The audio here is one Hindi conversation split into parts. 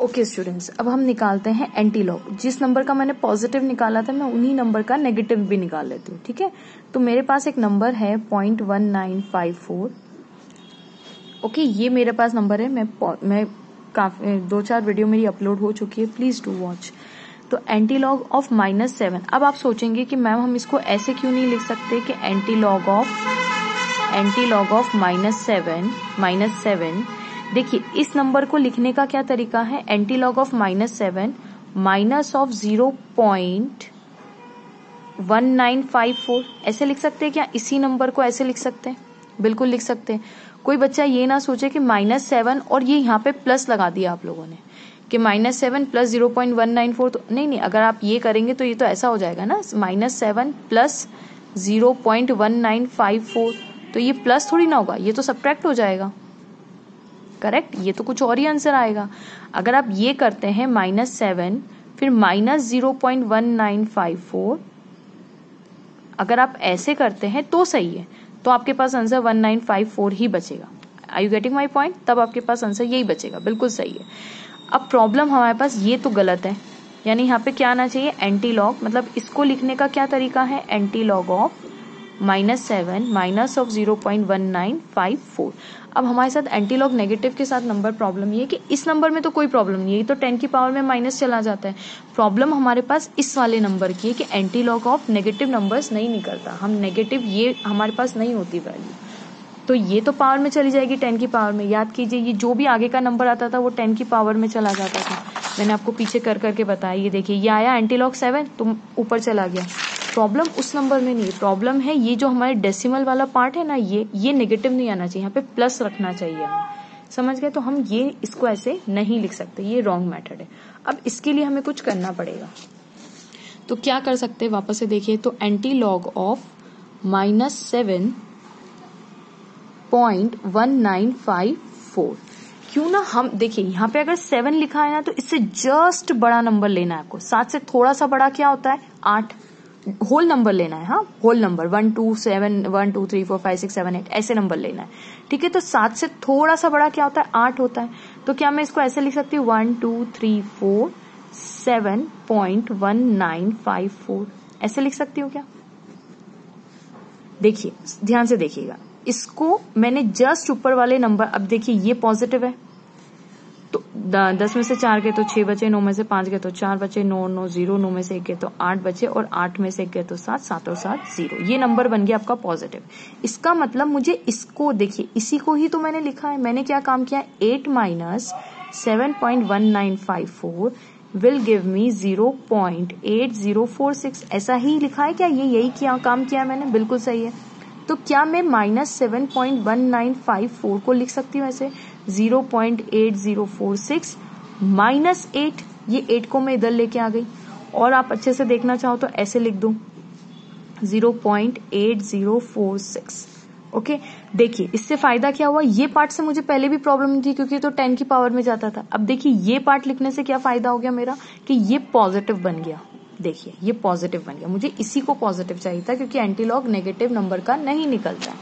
ओके स्टूडेंट्स, अब हम निकालते हैं एंटीलॉग। जिस नंबर का मैंने पॉजिटिव निकाला था मैं उन्हीं नंबर का नेगेटिव भी निकाल लेती हूँ। ठीक है, तो मेरे पास एक नंबर है 0.1954। ओके, ये मेरे पास नंबर है। मैं काफी 2-4 वीडियो मेरी अपलोड हो चुकी है, प्लीज डू वॉच। तो एंटीलॉग ऑफ -7। अब आप सोचेंगे कि मैम हम इसको ऐसे क्यों नहीं लिख सकते कि एंटीलॉग ऑफ -7। देखिए, इस नंबर को लिखने का क्या तरीका है, एंटीलॉग ऑफ -7 माइनस ऑफ 0.1954 ऐसे लिख सकते हैं क्या? इसी नंबर को ऐसे लिख सकते हैं, बिल्कुल लिख सकते हैं। कोई बच्चा ये ना सोचे कि -7 और ये यहाँ पे प्लस लगा दिया आप लोगों ने कि -7 प्लस 0.194, तो नहीं, अगर आप ये करेंगे तो ये तो ऐसा हो जाएगा ना, -7 प्लस 0.1954, तो ये प्लस थोड़ी ना होगा, ये तो सब्ट्रैक्ट हो जाएगा। करेक्ट, ये तो कुछ और ही आंसर आएगा। अगर आप ये करते हैं -7 फिर -0.1954, अगर आप ऐसे करते हैं तो सही है, तो आपके पास आंसर 1954 ही बचेगा। Are you getting my point? तब आपके पास आंसर यही बचेगा, बिल्कुल सही है। अब प्रॉब्लम हमारे पास ये तो गलत है, यानी यहाँ पे क्या आना चाहिए, एंटीलॉग, मतलब इसको लिखने का क्या तरीका है, एंटीलॉग ऑफ -7 माइनस ऑफ 0.1954। अब हमारे साथ एंटीलॉग नेगेटिव के साथ नंबर प्रॉब्लम ये है कि इस नंबर में तो कोई प्रॉब्लम नहीं है, ये तो 10 की पावर में माइनस चला जाता है। प्रॉब्लम हमारे पास इस वाले नंबर की है कि एंटीलॉग ऑफ नेगेटिव नंबर्स नहीं निकलता, हम नेगेटिव ये हमारे पास नहीं होती वैल्यू, तो ये तो पावर में चली जाएगी 10 की पावर में। याद कीजिए, ये जो भी आगे का नंबर आता था वो 10 की पावर में चला जाता था। मैंने आपको पीछे कर करके बताया, ये देखिए ये आया एंटीलॉग 7 तो ऊपर चला गया। प्रॉब्लम उस नंबर में नहीं है, प्रॉब्लम है ये जो हमारे डेसिमल वाला पार्ट है ना, ये नेगेटिव नहीं आना चाहिए, यहाँ पे प्लस रखना चाहिए हमें। समझ गए? तो हम ये इसको ऐसे नहीं लिख सकते, ये रॉन्ग मेथड है। अब इसके लिए हमें कुछ करना पड़ेगा, तो क्या कर सकते हैं, वापस से देखिए, तो एंटीलॉग ऑफ -7.1954, क्यों ना हम देखिए यहाँ पे अगर 7 लिखा है ना तो इससे जस्ट बड़ा नंबर लेना है आपको। 7 से थोड़ा सा बड़ा क्या होता है, 8 होल नंबर लेना है। हाँ, होल नंबर 1 2 7 1 2 3 4 5 6 7 8 ऐसे नंबर लेना है। ठीक है, तो 7 से थोड़ा सा बड़ा क्या होता है, 8 होता है। तो क्या मैं इसको ऐसे लिख सकती हूँ 1 2 3 4 7.1954 ऐसे लिख सकती हूँ क्या? देखिए, ध्यान से देखिएगा, इसको मैंने जस्ट ऊपर वाले नंबर, अब देखिए ये पॉजिटिव है तो 10 में से 4 गए तो 6 बचे, 9 में से 5 गए तो 4 बचे, 9 9 0, 9 में से 1 गए तो 8 बचे, और 8 में से 1 गए तो 7, 7 और 7 0, ये नंबर बन गया आपका पॉजिटिव। इसका मतलब मुझे इसको देखिए, इसी को ही तो मैंने लिखा है। मैंने क्या काम किया, 8 माइनस 7.1954 विल गिव मी 0.8046 ऐसा ही लिखा है क्या, ये यही किया काम किया मैंने, बिल्कुल सही है। तो क्या मैं -7.1954 को लिख सकती हूँ ऐसे 0.8046 -8, ये 8 को मैं इधर लेके आ गई, और आप अच्छे से देखना चाहो तो ऐसे लिख दो 0.8046। ओके, देखिए इससे फायदा क्या हुआ, ये पार्ट से मुझे पहले भी प्रॉब्लम नहीं थी क्योंकि तो 10 की पावर में जाता था। अब देखिए ये पार्ट लिखने से क्या फायदा हो गया मेरा, कि ये पॉजिटिव बन गया। देखिए ये पॉजिटिव बन गया, मुझे इसी को पॉजिटिव चाहिए था क्योंकि एंटीलॉग नेगेटिव नंबर का नहीं निकलता है।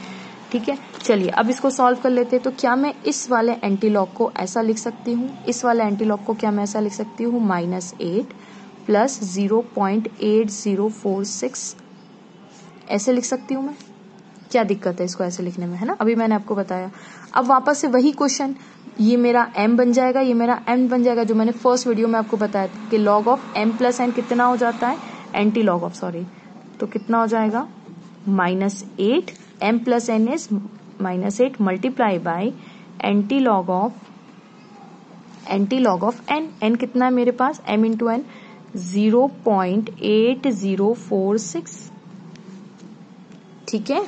ठीक है, चलिए अब इसको सॉल्व कर लेते हैं। तो क्या मैं इस वाले एंटीलॉग को ऐसा लिख सकती हूँ, इस वाले एंटीलॉग को क्या मैं ऐसा लिख सकती हूँ, -8 प्लस 0.8046 ऐसे लिख सकती हूँ मैं। क्या दिक्कत है इसको ऐसे लिखने में, है ना? अभी मैंने आपको बताया। अब वापस से वही क्वेश्चन, ये मेरा m बन जाएगा, ये मेरा n बन जाएगा, जो मैंने फर्स्ट वीडियो में आपको बताया कि log of m plus n कितना हो जाता है, एंटी लॉग ऑफ, सॉरी, तो कितना हो जाएगा -8, m plus n is -8 multiply by anti log of n। n कितना है मेरे पास, m इंटू n 0.8046। ठीक है,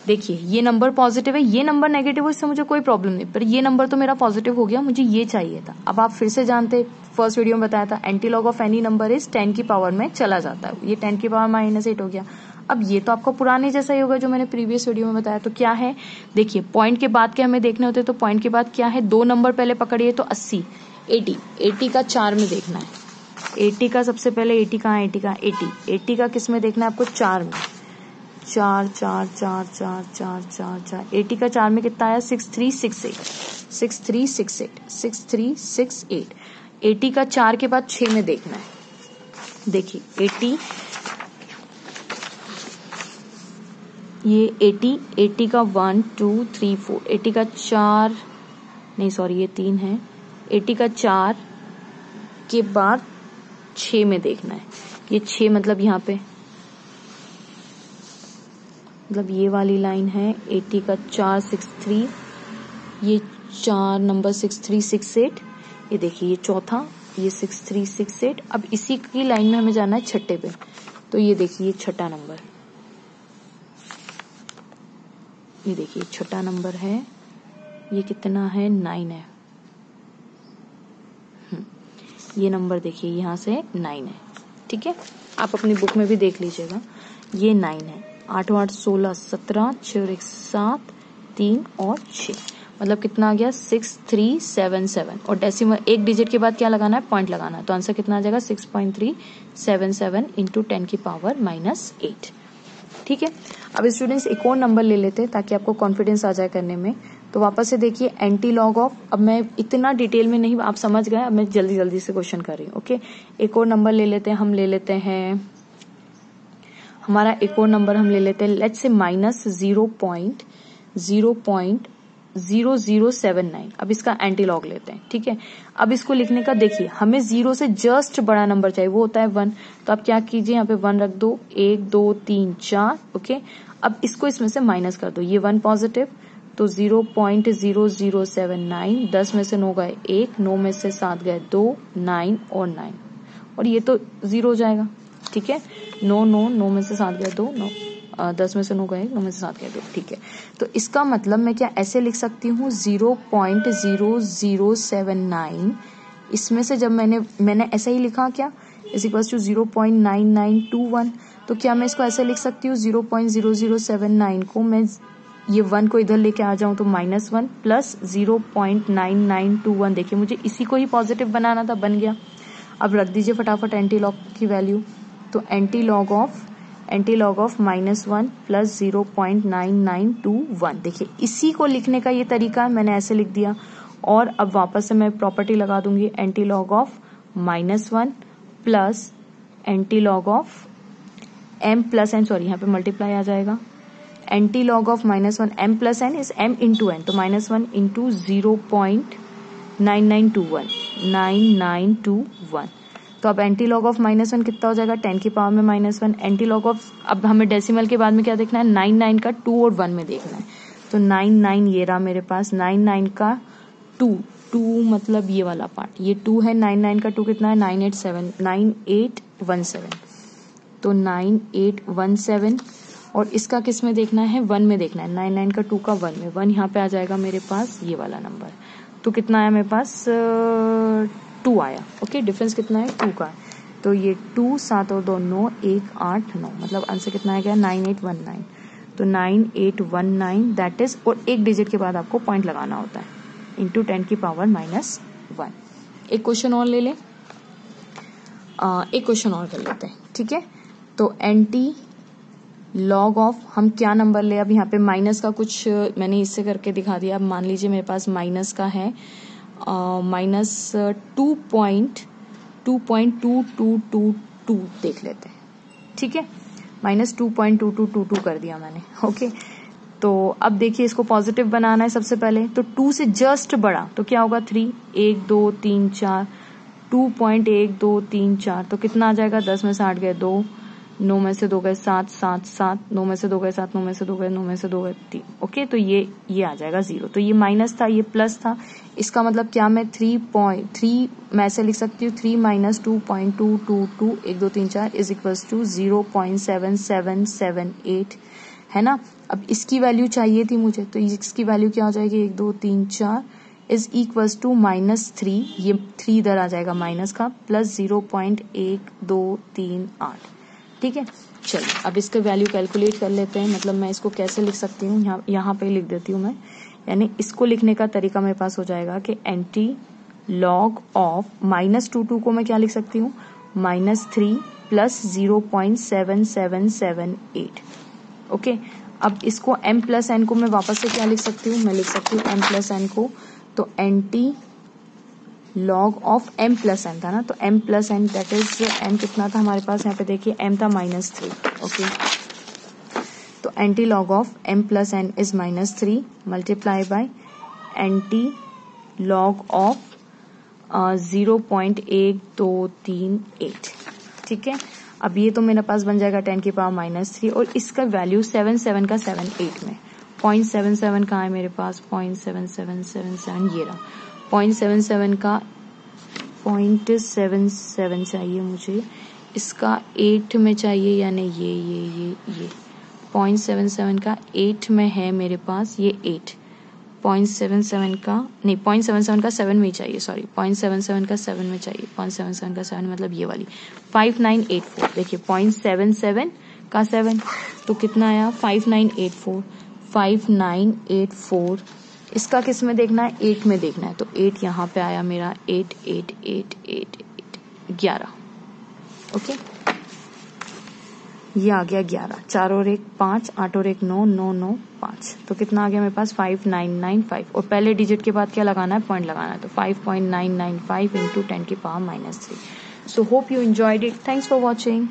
देखिए ये नंबर पॉजिटिव है, ये नंबर नेगेटिव है, इससे मुझे कोई प्रॉब्लम नहीं, पर ये नंबर तो मेरा पॉजिटिव हो गया, मुझे ये चाहिए था। अब आप फिर से जानते, फर्स्ट वीडियो में बताया था antilog of any number is 10 की पावर में चला जाता है, ये 10 की पावर -8 हो गया। अब ये तो आपका पुराने जैसा ही होगा जो मैंने प्रीवियस वीडियो में बताया। तो क्या है, देखिए पॉइंट के बाद के हमें देखने होते, तो पॉइंट के बाद क्या है, 2 नंबर पहले पकड़िए, तो 80 80 का 4 में देखना है, 80 का सबसे पहले 80 कहाँ, 80 का किस में देखना है आपको, 4 में, 4 4 4 4 4 4 4 80 का 4 में कितना आया, 6368। 6368 6368। 80 का 4 के बाद 6 में देखना है। देखिए 80 का 1 2 3 4, 80 का 4 नहीं सॉरी ये 3 है। 80 का 4 के बाद 6 में देखना है। ये 6 मतलब यहाँ पे मतलब ये वाली लाइन है। 80 का 4 63, ये 4 नंबर 6368, ये देखिए ये चौथा, ये 6368। अब इसी की लाइन में हमें जाना है छठे पे, तो ये देखिए ये छठा नंबर, ये देखिए छठा नंबर है। ये कितना है 9 है। ये नंबर देखिए यहाँ से 9 है। ठीक है, आप अपनी बुक में भी देख लीजिएगा। ये 9 है। 8 8 16 17 6 और 1 7 3 और 6 मतलब कितना आ गया 6377। और डेसिमल एक डिजिट के बाद क्या लगाना है, पॉइंट लगाना है। तो आंसर कितना आ जाएगा 6.377 इंटू 10 की पावर -8। ठीक है, अब स्टूडेंट्स एक और नंबर ले लेते हैं ताकि आपको कॉन्फिडेंस आ जाए करने में। तो वापस से देखिए एंटी लॉग ऑफ, अब मैं इतना डिटेल में नहीं, आप समझ गए, अब मैं जल्दी जल्दी से क्वेश्चन कर रही हूँ। ओके, एक और नंबर ले लेते हैं। हम ले लेते हैं हमारा एक और नंबर हम ले लेते हैं, लेट्स से -0.0079। अब इसका एंटी लॉग लेते हैं। ठीक है, अब इसको लिखने का देखिए, हमें 0 से जस्ट बड़ा नंबर चाहिए, वो होता है 1। तो आप क्या कीजिए, यहाँ पे 1 रख दो, 1 2 3 4। ओके, अब इसको इसमें से माइनस कर दो, ये 1 पॉजिटिव, तो 0.0079। 10 में से 9 गए 1, 9 में से 7 गए 2, 9 और 9, और ये तो 0 हो जाएगा। ठीक है, 9 9 9 में से 7 गए 2, 9 10 में से 9 गए 9 में से 7 गए 2। ठीक है, तो इसका मतलब मैं क्या ऐसे लिख सकती हूँ 0.0079। इसमें से जब मैंने ऐसे ही लिखा क्या, इज इक्वल्स टू 0.9921। तो क्या मैं इसको ऐसे लिख सकती हूँ 0.0079 को मैं ये 1 को इधर लेके आ जाऊं तो -1 प्लस 0.9921। देखिए मुझे इसी को ही पॉजिटिव बनाना था, बन गया। अब रख दीजिए फटाफट एंटी लॉग की वैल्यू। तो एंटी लॉग ऑफ -1 प्लस 0.9921। देखिए इसी को लिखने का ये तरीका है, मैंने ऐसे लिख दिया। और अब वापस से मैं प्रॉपर्टी लगा दूंगी, anti log of -1 plus anti log of m plus n, sorry यहाँ पे मल्टीप्लाई आ जाएगा। Anti log of -1 m plus n is m into n, तो -1 इंटू 0.9921। तो अब एंटी लॉग ऑफ -1 कितना हो जाएगा, 10 की पावर में -1। एंटी लॉग ऑफ, अब हमें डेसिमल के बाद में क्या देखना है, 9 का 2 और 1 में देखना है। तो 9 ये रहा मेरे पास, 9 का 2 मतलब ये वाला पार्ट, ये 2 है। 9 का 2 कितना है, 9817। तो 9817, और इसका किस में देखना है, 1 में देखना है। 9 का 2 का 1 में, 1 यहाँ पे आ जाएगा मेरे पास ये वाला नंबर। तो कितना आया मेरे पास 2 आया। ओके, डिफरेंस कितना है 2 का। तो ये 2 7 और 2 9 1 8 9, मतलब आंसर कितना आ गया 9819। तो 9819 दैट इज, और एक डिजिट के बाद आपको पॉइंट लगाना होता है, इंटू 10 की पावर -1। एक क्वेश्चन और ले लें, एक क्वेश्चन और कर लेते हैं। ठीक है, तो एंटी लॉग ऑफ हम क्या नंबर ले, अब यहाँ पे माइनस का कुछ मैंने इससे करके दिखा दिया। अब मान लीजिए मेरे पास माइनस का है -2.2222 देख लेते हैं। ठीक है, -2.2222 कर दिया मैंने। ओके, तो अब देखिए इसको पॉजिटिव बनाना है सबसे पहले, तो 2 से जस्ट बड़ा तो क्या होगा 3, 1 2 3 4, 2.1234। तो कितना आ जाएगा, 10 में से 8 गए 2, 9 में से 2 गए 7 7 7, 9 में से 2 गए 7, 9 में से 2 गए 9 में से 2 गए 3। ओके, तो ये आ जाएगा 0। तो ये माइनस था, ये प्लस था। इसका मतलब क्या, मैं 3 मैं ऐसे लिख सकती हूँ 3 - 2.222 1 2 3 4 इज इक्वल्स टू 0.7778, है ना। अब इसकी वैल्यू चाहिए थी मुझे, तो इसकी वैल्यू क्या हो जाएगी, 1 2 3 4 इज इक्वल्स टू -3, ये 3 इधर आ जाएगा माइनस का, प्लस 0.1238। ठीक है, चलिए अब इसका वैल्यू कैलकुलेट कर लेते हैं। मतलब मैं इसको कैसे लिख सकती हूँ, यहाँ पे लिख देती हूँ मैं, यानी इसको लिखने का तरीका मेरे पास हो जाएगा कि एंटी लॉग ऑफ -22 को मैं क्या लिख सकती हूँ, -3 प्लस 0.7778। ओके, अब इसको m प्लस n को मैं वापस से क्या लिख सकती हूँ, मैं लिख सकती हूँ m प्लस n को, तो NT log of m plus n था ना, तो m plus n that is m कितना था हमारे पास, यहाँ पे देखिए m था -3, ओके। तो NT log of m plus n is -3 multiply by NT log of 0.1238, ठीक है। अब ये तो मेरे पास बन जाएगा 10 की पावर -3 और इसका वैल्यू 77 का 78 में 0.77 कहाँ है मेरे पास, 0.7777 ये रहा, 0.77 का 0.77 चाहिए मुझे, इसका 8 में चाहिए, यानी ये 0.77 का 8 में है मेरे पास, ये 8 0.77 का नहीं 0.77 का 7 में ही चाहिए, सॉरी 0.77 का 7 में चाहिए, 0.77 का 7 मतलब ये वाली 5984, देखिए 0.77 का 7 तो कितना आया 5984, इसका किस में देखना है, 8 में देखना है, तो 8 यहाँ पे आया मेरा 8 8 8 8 8 11, ओके, ये आ गया 11, 4 और 1 5, 8 और 1 9 9 9 5, तो कितना आ गया मेरे पास 5995, और पहले डिजिट के बाद क्या लगाना है, पॉइंट लगाना है, तो 5.995 इंटू 10 की power -3। So hope you enjoyed it, thanks for watching.